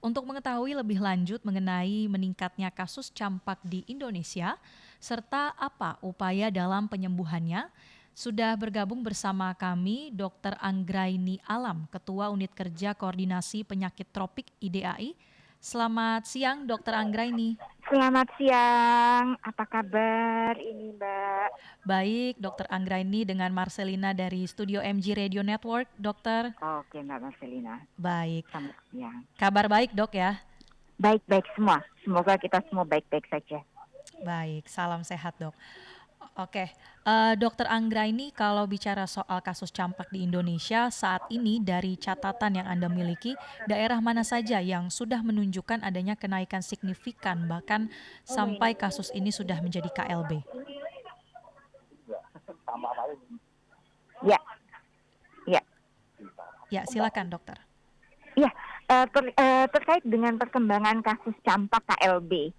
Untuk mengetahui lebih lanjut mengenai meningkatnya kasus campak di Indonesia, serta apa upaya dalam penyembuhannya, sudah bergabung bersama kami Dr. Anggraini Alam, Ketua Unit Kerja Koordinasi Penyakit Tropik IDAI. Selamat siang, Dr. Anggraini. Selamat siang, apa kabar ini Mbak? Baik, Dr. Anggraini dengan Marcelina dari Studio MG Radio Network, Dokter. Oke Mbak Marcelina, Baik, selamat siang. kabar baik dok ya? Baik-baik semua, semoga kita semua baik-baik saja. Baik, salam sehat dok. Oke, Dokter Anggraini, kalau bicara soal kasus campak di Indonesia saat ini dari catatan yang Anda miliki, daerah mana saja yang sudah menunjukkan adanya kenaikan signifikan bahkan sampai kasus ini sudah menjadi KLB? Ya, ya, Ya, silakan dokter. ya. Terkait dengan perkembangan kasus campak KLB,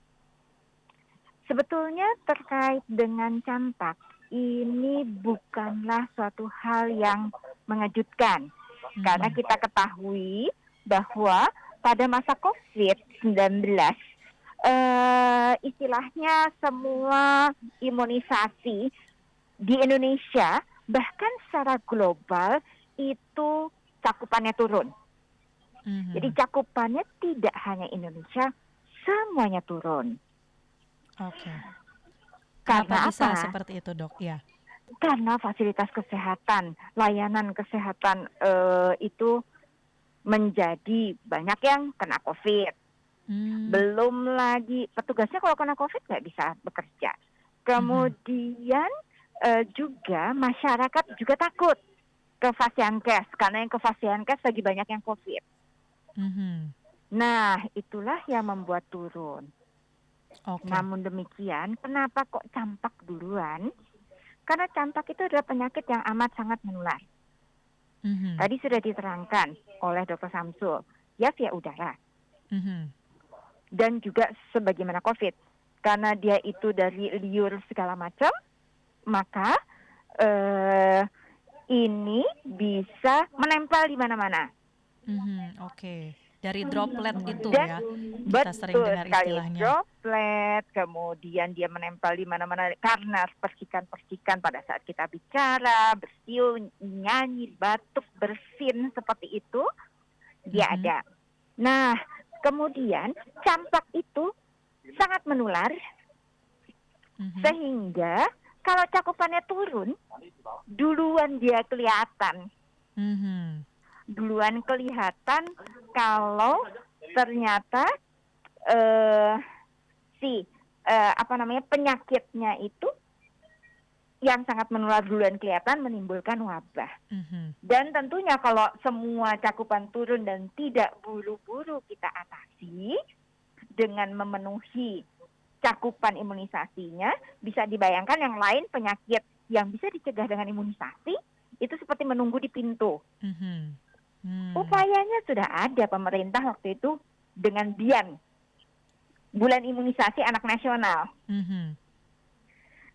sebetulnya terkait dengan campak ini bukanlah suatu hal yang mengejutkan, karena kita ketahui bahwa pada masa COVID-19 istilahnya semua imunisasi di Indonesia bahkan secara global itu cakupannya turun. Jadi cakupannya tidak hanya Indonesia, semuanya turun. Oke. Kenapa Karena bisa apa? seperti itu dok? Ya. Karena fasilitas kesehatan, layanan kesehatan itu menjadi banyak yang kena COVID. Belum lagi petugasnya kalau kena COVID nggak bisa bekerja. Kemudian juga masyarakat juga takut ke Fasiankes karena yang ke Fasiankes lagi banyak yang COVID. Nah, itulah yang membuat turun. Okay. Namun demikian, kenapa kok campak duluan? Karena campak itu adalah penyakit yang amat sangat menular. Tadi sudah diterangkan oleh Dr. Samsul, ya via udara. Dan juga sebagaimana COVID, karena dia itu dari liur segala macam, maka ini bisa menempel di mana-mana. Oke. Dari droplet itu Dan ya, kita sering dengar istilahnya. Droplet, kemudian dia menempel di mana-mana karena percikan-percikan pada saat kita bicara, bersiul, nyanyi, batuk, bersin seperti itu, dia ada. Nah, kemudian campak itu sangat menular, sehingga kalau cakupannya turun, duluan dia kelihatan. Duluan kelihatan kalau ternyata penyakitnya itu yang sangat menular duluan kelihatan menimbulkan wabah. Dan tentunya kalau semua cakupan turun dan tidak buru-buru kita atasi dengan memenuhi cakupan imunisasinya, bisa dibayangkan yang lain penyakit yang bisa dicegah dengan imunisasi itu seperti menunggu di pintu. Upayanya sudah ada pemerintah waktu itu dengan BIAN, Bulan Imunisasi Anak Nasional.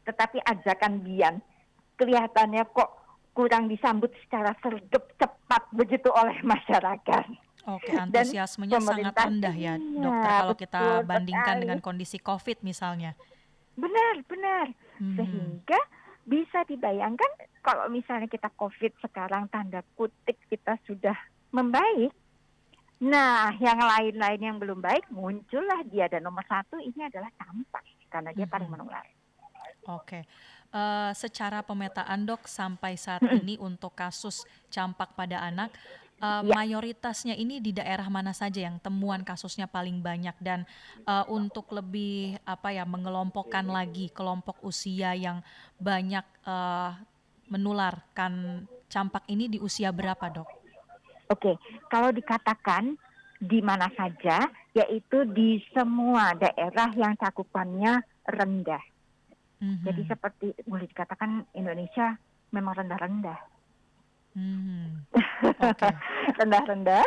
Tetapi ajakan BIAN kelihatannya kok kurang disambut secara sergap cepat begitu oleh masyarakat. Oke, antusiasmenya sangat rendah ya, dokter, kalau kita bandingkan dengan kondisi COVID misalnya. Benar. Sehingga bisa dibayangkan kalau misalnya kita COVID sekarang tanda kutip kita sudah membaik. Nah, yang lain-lain yang belum baik muncullah dia, dan nomor satu ini adalah campak karena dia paling menular. Oke. Secara pemetaan dok sampai saat ini untuk kasus campak pada anak, mayoritasnya ini di daerah mana saja yang temuan kasusnya paling banyak, dan untuk lebih mengelompokkan lagi kelompok usia yang banyak menularkan campak ini di usia berapa dok? Oke, kalau dikatakan di mana saja, yaitu di semua daerah yang cakupannya rendah. Jadi seperti boleh dikatakan Indonesia memang rendah-rendah. Rendah-rendah.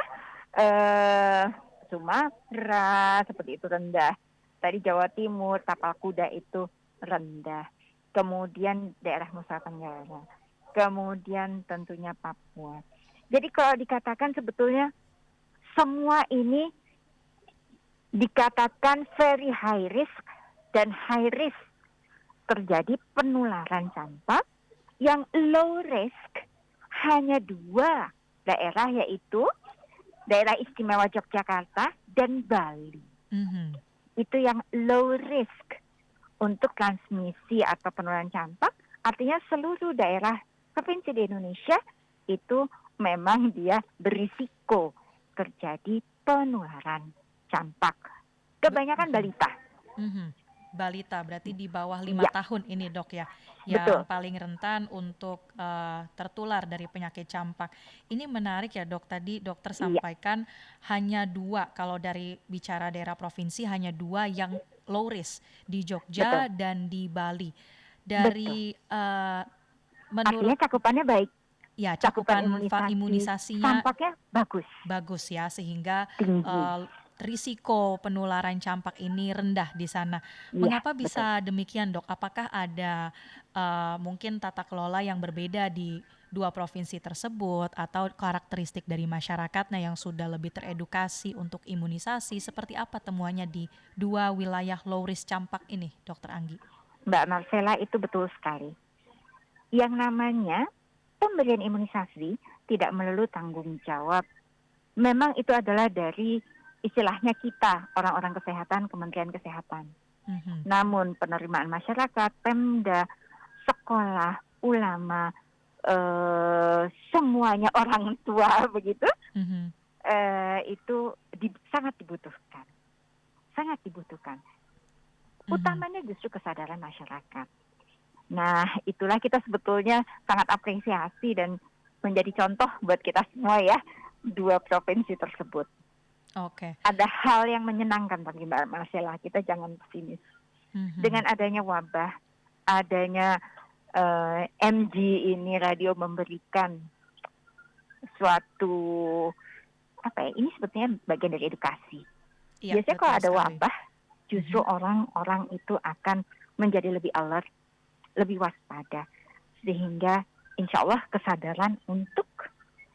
Sumatera seperti itu rendah. Tadi Jawa Timur, Tapal Kuda itu rendah. Kemudian daerah Nusa Tenggara. Kemudian tentunya Papua. Jadi kalau dikatakan sebetulnya semua ini dikatakan very high risk dan high risk terjadi penularan campak. Yang low risk hanya 2 daerah, yaitu daerah istimewa Yogyakarta dan Bali. Itu yang low risk untuk transmisi atau penularan campak. Artinya seluruh daerah provinsi di Indonesia itu memang dia berisiko terjadi penularan campak. Kebanyakan balita. Balita berarti di bawah 5 tahun ini, Dok, ya, yang Betul. paling rentan untuk tertular dari penyakit campak. Ini menarik ya, Dok, tadi dokter sampaikan hanya 2, kalau dari bicara daerah provinsi hanya 2 yang low risk, di Jogja dan di Bali. Dari menurut artinya cakupannya baik. Ya, cakupan imunisasinya campaknya bagus ya, sehingga risiko penularan campak ini rendah di sana. Mengapa bisa demikian, Dok? Apakah ada mungkin tata kelola yang berbeda di 2 provinsi tersebut, atau karakteristik dari masyarakatnya yang sudah lebih teredukasi untuk imunisasi? Seperti apa temuannya di 2 wilayah low risk campak ini, Dokter Anggi? Mbak Marcella, itu betul sekali. Yang namanya pemberian imunisasi tidak melulu tanggung jawab. Memang itu adalah dari istilahnya kita, orang-orang kesehatan, Kementerian Kesehatan. Namun penerimaan masyarakat, Pemda, sekolah, ulama, semuanya orang tua begitu, itu sangat dibutuhkan. Sangat dibutuhkan. Utamanya justru kesadaran masyarakat. Nah, itulah kita sebetulnya sangat apresiasi dan menjadi contoh buat kita semua ya, 2 provinsi tersebut. Ada hal yang menyenangkan bagi Mbak Marcella, kita jangan pesimis. Dengan adanya wabah, adanya MG ini, radio memberikan suatu ini sebetulnya bagian dari edukasi. Biasanya kalau ada wabah, justru orang-orang itu akan menjadi lebih alert, lebih waspada, sehingga insya Allah kesadaran untuk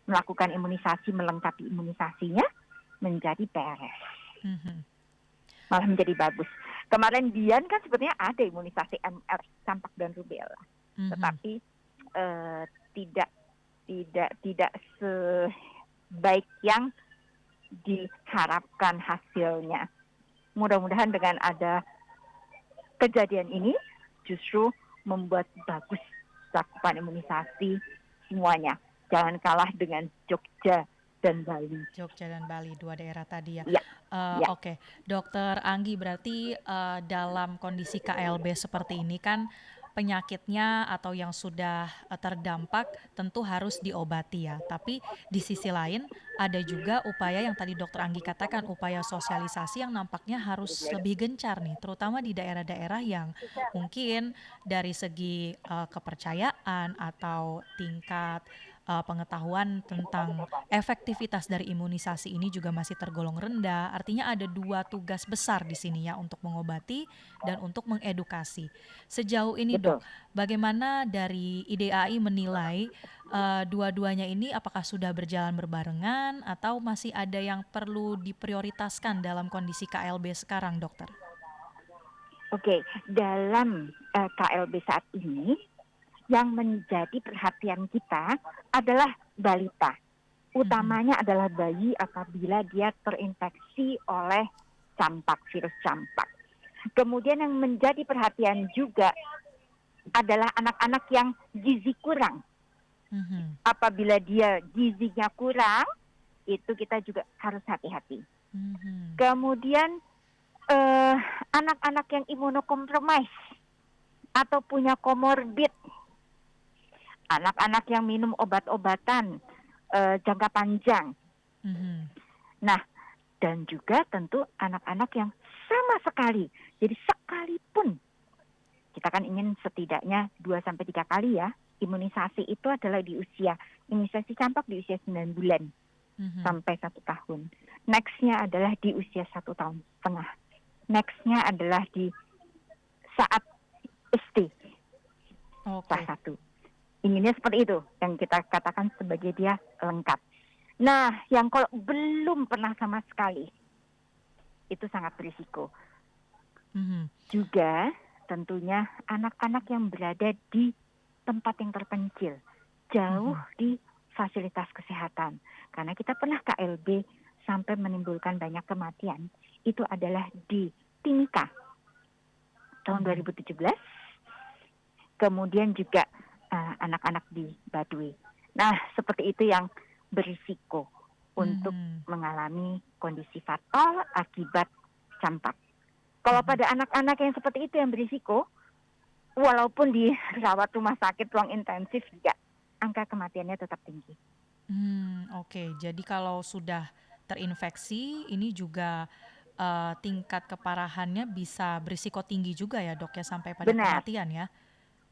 melakukan imunisasi, melengkapi imunisasinya menjadi beres, malah menjadi bagus. Kemarin Dian kan sebetulnya ada imunisasi MR, campak dan rubella, tetapi tidak sebaik yang diharapkan hasilnya. Mudah-mudahan dengan ada kejadian ini justru membuat bagus cakupan imunisasi semuanya. Jangan kalah dengan Jogja dan Bali. Jogja dan Bali, 2 daerah tadi ya. Oke. Dokter Anggi, berarti dalam kondisi KLB seperti ini kan penyakitnya atau yang sudah terdampak tentu harus diobati ya. Tapi di sisi lain ada juga upaya yang tadi Dokter Anggi katakan, upaya sosialisasi yang nampaknya harus lebih gencar nih, terutama di daerah-daerah yang mungkin dari segi kepercayaan atau tingkat pengetahuan tentang efektivitas dari imunisasi ini juga masih tergolong rendah. Artinya ada 2 tugas besar di sini ya, untuk mengobati dan untuk mengedukasi. Sejauh ini Dok, bagaimana dari IDAI menilai dua-duanya ini, apakah sudah berjalan berbarengan atau masih ada yang perlu diprioritaskan dalam kondisi KLB sekarang, Dokter? Oke, dalam KLB saat ini yang menjadi perhatian kita adalah balita. Utamanya adalah bayi apabila dia terinfeksi oleh campak, virus campak. Kemudian yang menjadi perhatian juga adalah anak-anak yang gizi kurang. Apabila dia gizinya kurang, itu kita juga harus hati-hati. Kemudian anak-anak yang imunokompromis atau punya komorbid, anak-anak yang minum obat-obatan jangka panjang. Nah, dan juga tentu anak-anak yang sama sekali. Jadi sekalipun kita kan ingin setidaknya 2-3 kali ya, imunisasi itu adalah di usia, imunisasi campak di usia 9 bulan sampai 1 tahun. Next-nya adalah di usia 1,5 tahun. Next-nya adalah di saat SD. Kelas 1. Inginnya seperti itu, yang kita katakan sebagai dia lengkap. Nah, yang kalau belum pernah sama sekali, itu sangat berisiko. Mhm. Juga tentunya anak-anak yang berada di tempat yang terpencil, jauh di fasilitas kesehatan. Karena kita pernah KLB sampai menimbulkan banyak kematian, itu adalah di Timika tahun 2017, kemudian juga anak-anak di Baduy. Nah, seperti itu yang berisiko untuk mengalami kondisi fatal akibat campak. Kalau pada anak-anak yang seperti itu yang berisiko, walaupun dirawat rumah sakit ruang intensif juga, angka kematiannya tetap tinggi. Oke. Jadi kalau sudah terinfeksi, ini juga tingkat keparahannya bisa berisiko tinggi juga ya dok ya, sampai pada Benar, kematian ya?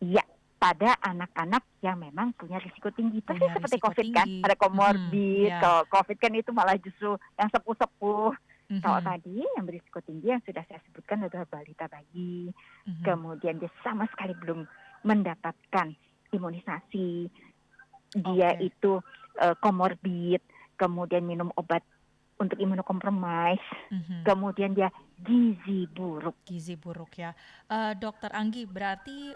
iya. Pada anak-anak yang memang punya risiko tinggi. Persis Punya seperti risiko COVID kan, tinggi. ada komorbid. Ya. Kalau COVID kan itu malah justru yang sepuh-sepuh. Kalau Mhm. tadi yang berisiko tinggi yang sudah saya sebutkan adalah balita bayi, Mhm. kemudian dia sama sekali belum mendapatkan imunisasi, dia Oke. itu komorbid, kemudian minum obat untuk imunokompromis, kemudian dia gizi buruk. Gizi buruk ya. Dokter Anggi, berarti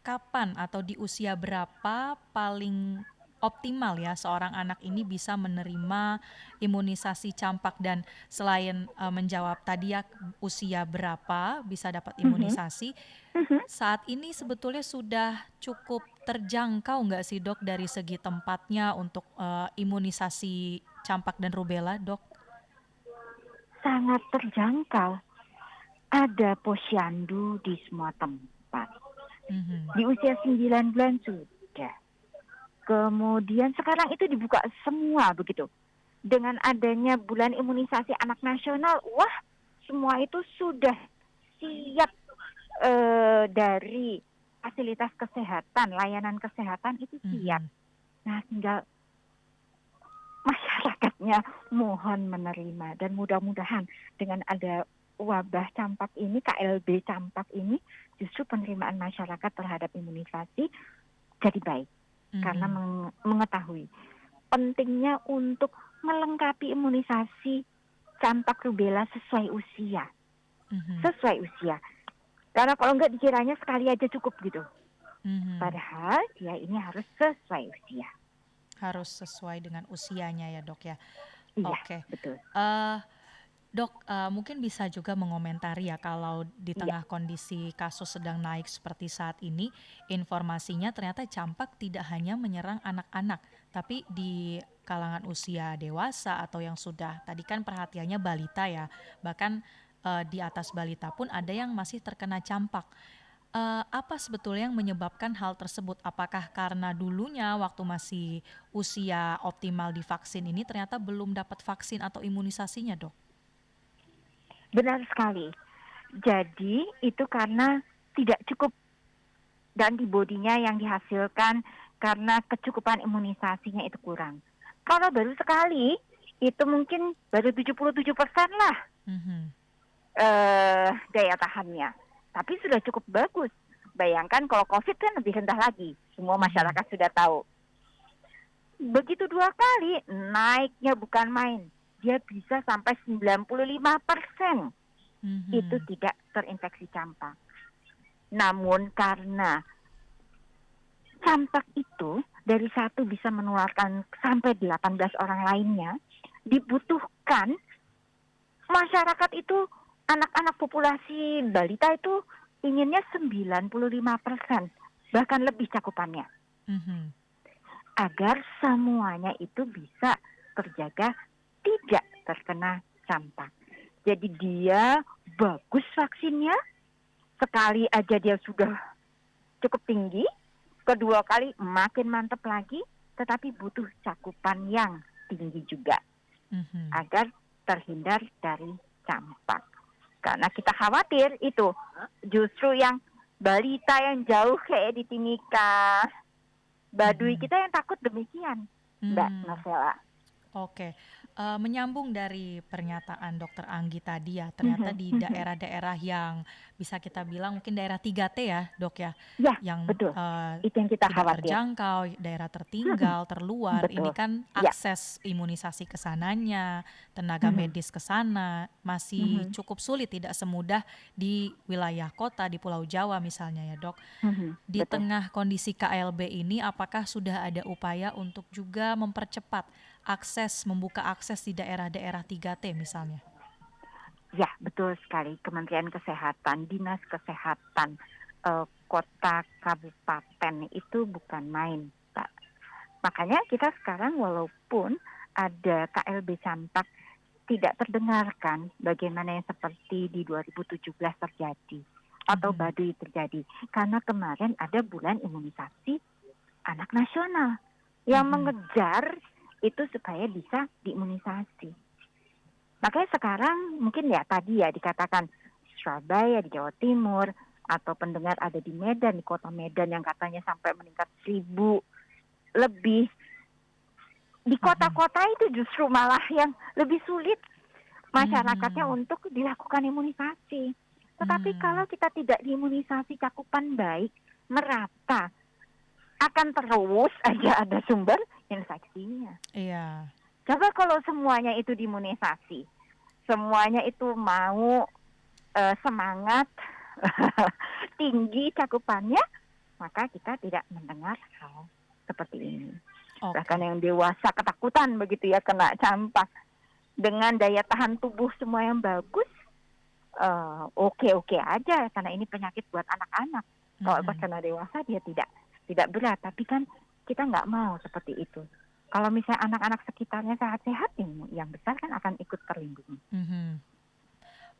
kapan atau di usia berapa paling optimal ya seorang anak ini bisa menerima imunisasi campak, dan selain menjawab tadi ya usia berapa bisa dapat Mhm, imunisasi, mhm. saat ini sebetulnya sudah cukup terjangkau nggak sih dok dari segi tempatnya untuk imunisasi campak dan rubella, dok? Sangat terjangkau. Ada posyandu di semua tempat. Mhm. Di usia 9 bulan sudah. Kemudian sekarang itu dibuka semua begitu. Dengan adanya bulan imunisasi anak nasional, wah semua itu sudah siap dari fasilitas kesehatan, layanan kesehatan itu siap. Nah, tinggal masyarakatnya mohon menerima, dan mudah-mudahan dengan ada wabah campak ini, KLB campak ini, justru penerimaan masyarakat terhadap imunisasi jadi baik. Karena mengetahui pentingnya untuk melengkapi imunisasi campak rubella sesuai usia. Sesuai usia. Karena kalau enggak dikiranya sekali aja cukup gitu. Padahal dia ini harus sesuai usia. Harus sesuai dengan usianya ya dok ya. Iya, Oke. betul. Dok, mungkin bisa juga mengomentari ya kalau di Iya. tengah kondisi kasus sedang naik seperti saat ini, informasinya ternyata campak tidak hanya menyerang anak-anak, tapi di kalangan usia dewasa atau yang sudah, tadi kan perhatiannya balita ya, bahkan di atas balita pun ada yang masih terkena campak. Apa sebetulnya yang menyebabkan hal tersebut? Apakah karena dulunya waktu masih usia optimal divaksin ini ternyata belum dapat vaksin atau imunisasinya, dok? Benar sekali. Jadi itu karena tidak cukup antibodinya yang dihasilkan karena kecukupan imunisasinya itu kurang. Kalau baru sekali, itu mungkin baru 77% lah daya tahannya. Tapi sudah cukup bagus. Bayangkan kalau COVID kan lebih rendah lagi. Semua masyarakat sudah tahu. Begitu 2 kali, naiknya bukan main. Dia bisa sampai 95% itu tidak terinfeksi campak. Namun karena campak itu dari satu bisa menularkan sampai 18 orang lainnya, dibutuhkan masyarakat itu, anak-anak populasi balita itu inginnya 95%, bahkan lebih cakupannya. Agar semuanya itu bisa terjaga tidak terkena campak. Jadi dia bagus vaksinnya, sekali aja dia sudah cukup tinggi, kedua kali makin mantap lagi, tetapi butuh cakupan yang tinggi juga agar terhindar dari campak. Karena kita khawatir itu justru yang balita yang jauh kayak di Timika, Baduy, kita yang takut demikian, Mbak Novela. Oke. Menyambung dari pernyataan Dokter Anggi tadi ya, ternyata di daerah-daerah yang bisa kita bilang mungkin daerah 3T ya, Dok ya, Ya, yang betul. Itu yang kita tidak khawatir. terjangkau, daerah tertinggal, terluar, ini Betul. kan Ya. akses imunisasi ke sananya, tenaga medis ke sana masih cukup sulit, tidak semudah di wilayah kota, di Pulau Jawa misalnya ya, Dok. Di Betul. tengah kondisi KLB ini, apakah sudah ada upaya untuk juga mempercepat membuka akses di daerah-daerah 3T misalnya? Ya, betul sekali. Kementerian Kesehatan, Dinas Kesehatan, kota, kabupaten itu bukan main, Pak. Makanya kita sekarang walaupun ada KLB campak tidak terdengarkan bagaimana yang seperti di 2017 terjadi atau Baduy terjadi. Karena kemarin ada bulan imunisasi anak nasional yang mengejar itu supaya bisa diimunisasi. Makanya sekarang mungkin ya tadi ya dikatakan Surabaya di Jawa Timur atau pendengar ada di Medan, di kota Medan yang katanya sampai meningkat 1.000 lebih. Di kota-kota itu justru malah yang lebih sulit masyarakatnya untuk dilakukan imunisasi. Tetapi kalau kita tidak diimunisasi cakupan baik, merata, akan terus aja ada sumber infeksinya. Iya. Coba kalau semuanya itu diimunisasi, semuanya itu mau semangat tinggi cakupannya, maka kita tidak mendengar hal seperti ini. Bahkan yang dewasa ketakutan begitu ya kena campak. Dengan daya tahan tubuh semua yang bagus, oke-oke aja karena ini penyakit buat anak-anak. Kalau pas kena dewasa dia tidak berat, tapi kan kita nggak mau seperti itu. Kalau misalnya anak-anak sekitarnya sehat-sehat, yang besar kan akan ikut terlindungi.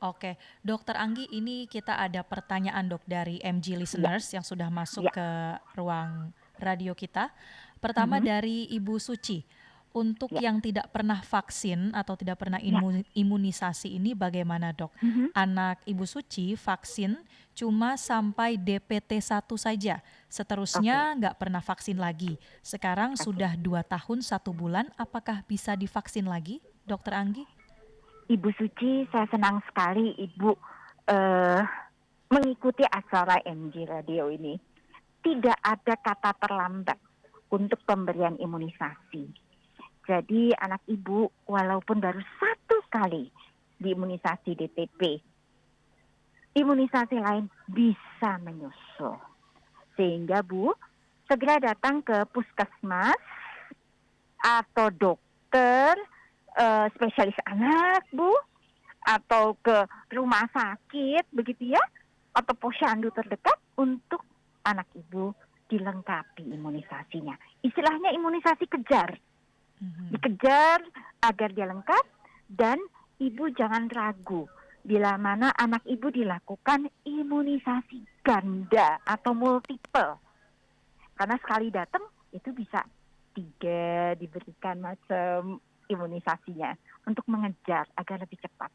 Oke, Dokter Anggi, ini kita ada pertanyaan Dok dari MG listeners yang sudah masuk ke ruang radio kita. Pertama dari Ibu Suci, untuk yang tidak pernah vaksin atau tidak pernah imunisasi ini bagaimana Dok? Anak Ibu Suci vaksin cuma sampai DPT 1 saja, seterusnya nggak pernah vaksin lagi. Sekarang sudah 2 tahun 1 bulan, apakah bisa divaksin lagi, Dokter Anggi? Ibu Suci, saya senang sekali Ibu mengikuti acara MG Radio ini. Tidak ada kata terlambat untuk pemberian imunisasi. Jadi anak Ibu walaupun baru 1 kali diimunisasi DTP, imunisasi lain bisa menyusul. Sehingga Bu, segera datang ke puskesmas atau dokter, spesialis anak Bu, atau ke rumah sakit begitu ya, atau posyandu terdekat untuk anak Ibu dilengkapi imunisasinya. Istilahnya imunisasi kejar. Dikejar agar dia lengkap dan Ibu jangan ragu bila mana anak Ibu dilakukan imunisasi ganda atau multiple. Karena sekali datang itu bisa 3 diberikan macam imunisasinya untuk mengejar agar lebih cepat.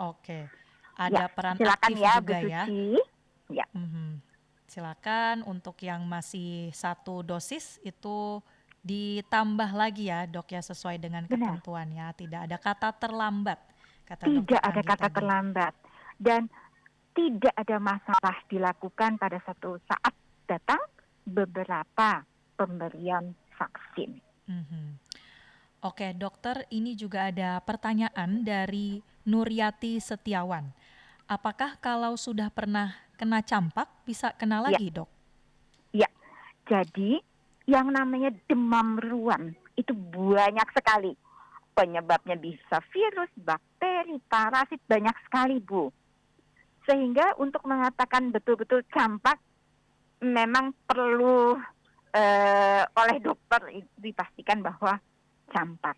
Oke, ada peran silakan aktif ya, juga Bu ya. Suci. Ya. Silakan untuk yang masih 1 dosis itu ditambah lagi ya Dok ya sesuai dengan ketentuan ya. Tidak ada kata terlambat. Tidak ada kata terlambat dan tidak ada masalah dilakukan pada satu saat datang beberapa pemberian vaksin. Oke dokter, ini juga ada pertanyaan dari Nuryati Setiawan. Apakah kalau sudah pernah kena campak bisa kena lagi Dok? Ya, jadi yang namanya demam ruam itu banyak sekali. Penyebabnya bisa virus, bakteri, parasit, banyak sekali Bu. Sehingga untuk mengatakan betul-betul campak memang perlu oleh dokter dipastikan bahwa campak.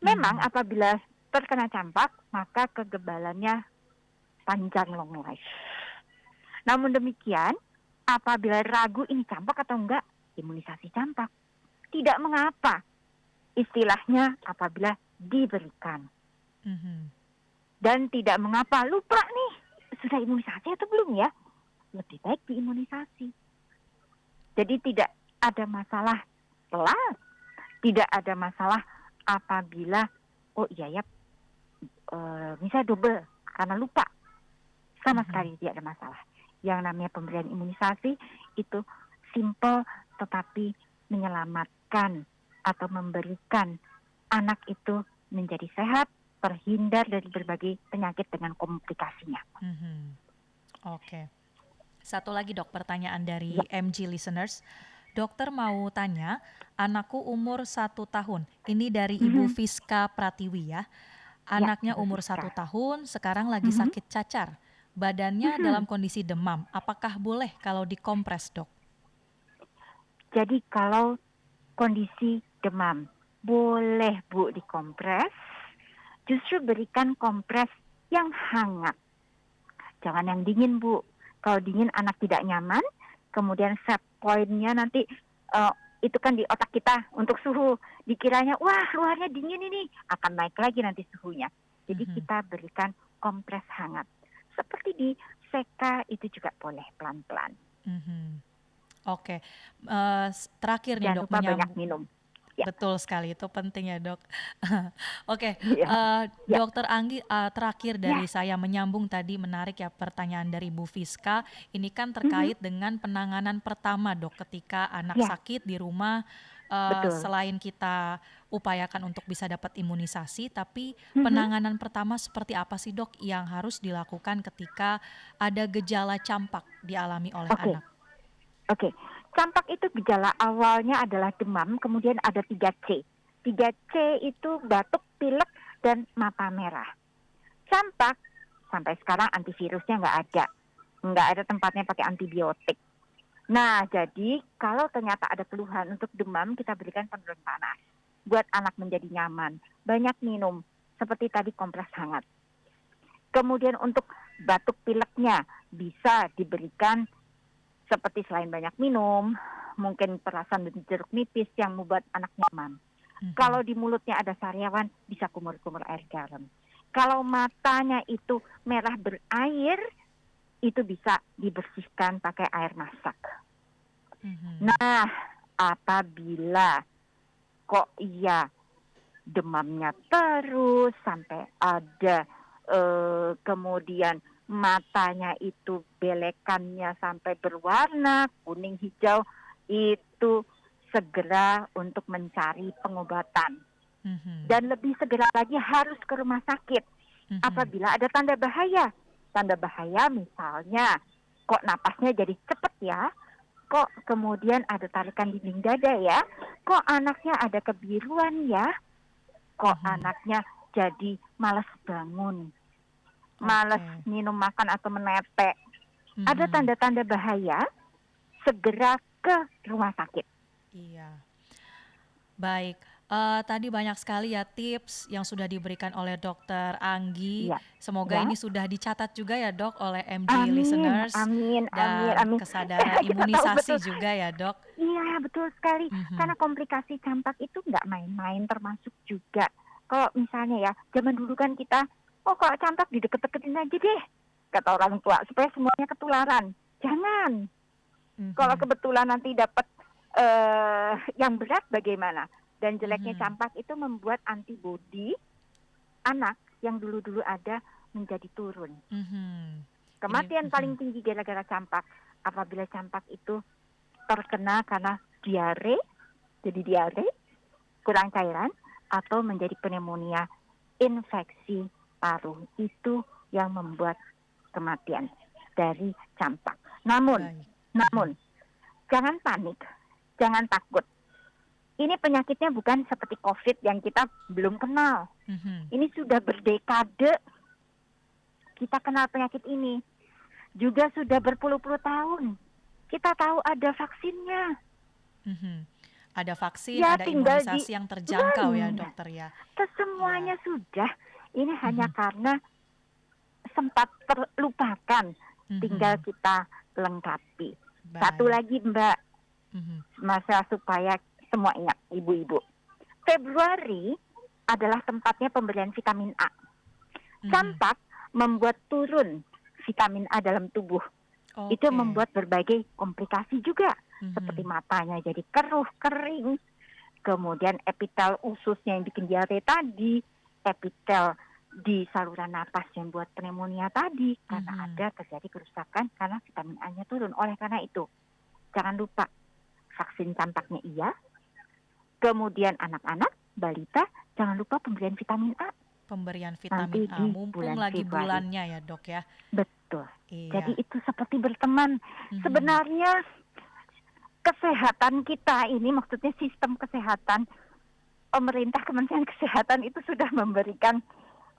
Memang apabila terkena campak maka kegebalannya panjang long life. Namun demikian apabila ragu ini campak atau enggak, imunisasi campak. Tidak mengapa. Istilahnya apabila diberikan. Dan tidak mengapa, lupa nih, sudah imunisasi atau belum ya? Lebih baik diimunisasi. Jadi tidak ada masalah telat, Tidak ada masalah apabila oh iya ya misalnya double karena lupa, sama sekali tidak ada masalah. Yang namanya pemberian imunisasi itu simple tetapi menyelamatkan atau memberikan anak itu menjadi sehat, terhindar dari berbagai penyakit dengan komplikasinya. Oke. Satu lagi dok, pertanyaan dari Ya. MG listeners. Dokter mau tanya, anakku umur 1 tahun. Ini dari Ibu Fiska Pratiwi ya. Anaknya Ibu umur Fiska. 1 tahun, sekarang lagi sakit cacar. Badannya dalam kondisi demam. Apakah boleh kalau dikompres dok? Jadi kalau kondisi demam, boleh Bu dikompres. Justru berikan kompres yang hangat. Jangan yang dingin Bu. Kalau dingin anak tidak nyaman, kemudian set pointnya nanti itu kan di otak kita untuk suhu. Dikiranya wah luarnya dingin ini, akan naik lagi nanti suhunya. Jadi kita berikan kompres hangat. Seperti di seka itu juga boleh pelan-pelan. Oke, terakhir nih Jangan dok, lupa banyak minum. Ya. Betul sekali, itu penting ya dok. Oke, Ya. Dokter Anggi, terakhir dari saya menyambung tadi, menarik ya pertanyaan dari Bu Fiska. Ini kan terkait dengan penanganan pertama dok, ketika anak sakit di rumah. Selain kita upayakan untuk bisa dapat imunisasi, tapi penanganan pertama seperti apa sih dok yang harus dilakukan ketika ada gejala campak dialami oleh anak? Oke, campak itu gejala awalnya adalah demam, kemudian ada 3C. 3C itu batuk, pilek, dan mata merah. Campak, sampai sekarang antivirusnya nggak ada tempatnya pakai antibiotik. Nah, jadi kalau ternyata ada keluhan untuk demam, kita berikan penurun panas. Buat anak menjadi nyaman, banyak minum, seperti tadi kompres hangat. Kemudian untuk batuk pileknya, bisa diberikan seperti selain banyak minum, mungkin perasan dan jeruk nipis yang membuat anak nyaman. Kalau di mulutnya ada sariawan, bisa kumur-kumur air garam. Kalau matanya itu merah berair, itu bisa dibersihkan pakai air masak. Nah, apabila kok demamnya terus sampai ada kemudian matanya itu belekannya sampai berwarna kuning hijau, itu segera untuk mencari pengobatan. Dan lebih segera lagi harus ke rumah sakit apabila ada tanda bahaya. Tanda bahaya misalnya kok napasnya jadi cepet ya, kok kemudian ada tarikan dinding dada ya, kok anaknya ada kebiruan ya, kok anaknya jadi malas bangun, malas minum makan atau menetek. Ada tanda-tanda bahaya, segera ke rumah sakit. Iya. Baik, tadi banyak sekali ya tips yang sudah diberikan oleh Dokter Anggi. Semoga ini sudah dicatat juga ya dok oleh MG listeners. Amin. Kesadaran imunisasi juga ya dok. Iya betul sekali, karena komplikasi campak itu nggak main-main, termasuk juga kalau misalnya ya zaman dulu kan kita kalau campak dideket-deketin aja deh, kata orang tua, supaya semuanya ketularan. Jangan. Kalau kebetulan nanti dapat yang berat bagaimana? Dan jeleknya campak itu membuat antibodi anak yang dulu-dulu ada menjadi turun. Kematian paling tinggi gara-gara campak. Apabila campak itu terkena karena diare, jadi diare, kurang cairan, atau menjadi pneumonia, infeksi paru, itu yang membuat kematian dari campak. Namun, jangan panik, jangan takut. Ini penyakitnya bukan seperti COVID yang kita belum kenal. Ini sudah berdekade kita kenal penyakit ini. Juga sudah berpuluh-puluh tahun. Kita tahu ada vaksinnya. Ada vaksin, ada imunisasi yang terjangkau ya dokter ya. Semuanya sudah. Ini hanya karena sempat terlupakan. Tinggal kita lengkapi. Satu lagi Mbak, masa supaya semua ingat, ibu-ibu. Februari adalah tempatnya pemberian vitamin A. Campak membuat turun vitamin A dalam tubuh. Itu membuat berbagai komplikasi juga. Seperti matanya jadi keruh, kering. kemudian epitel ususnya yang bikin diare tadi, epitel di saluran napas yang buat pneumonia tadi, karena ada terjadi kerusakan karena vitamin A-nya turun. Oleh karena itu, jangan lupa vaksin campaknya iya, kemudian anak-anak, balita, jangan lupa pemberian vitamin A. Pemberian vitamin A, mumpung lagi bulannya ya dok ya. Betul. Iya. Jadi itu seperti berteman. Sebenarnya kesehatan kita ini, maksudnya sistem kesehatan, pemerintah, Kementerian Kesehatan itu sudah memberikan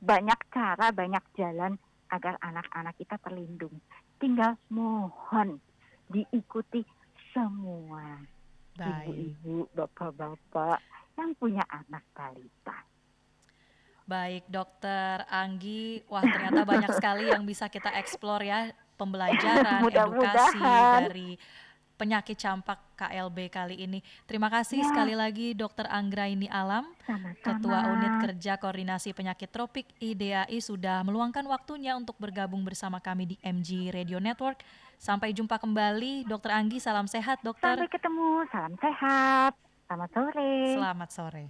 banyak cara, banyak jalan agar anak-anak kita terlindung. Tinggal mohon diikuti semua. Ibu-ibu, bapak-bapak yang punya anak balita. Baik, Dokter Anggi. Wah, ternyata banyak sekali yang bisa kita eksplor ya, pembelajaran, edukasi dari penyakit campak KLB kali ini. Terima kasih sekali lagi Dr. Anggraini Alam, Ketua Unit Kerja Koordinasi Penyakit Tropik IDAI sudah meluangkan waktunya untuk bergabung bersama kami di MG Radio Network. Sampai jumpa kembali, Dr. Anggi. Salam sehat, dokter. Sampai ketemu, salam sehat. Selamat sore. Selamat sore.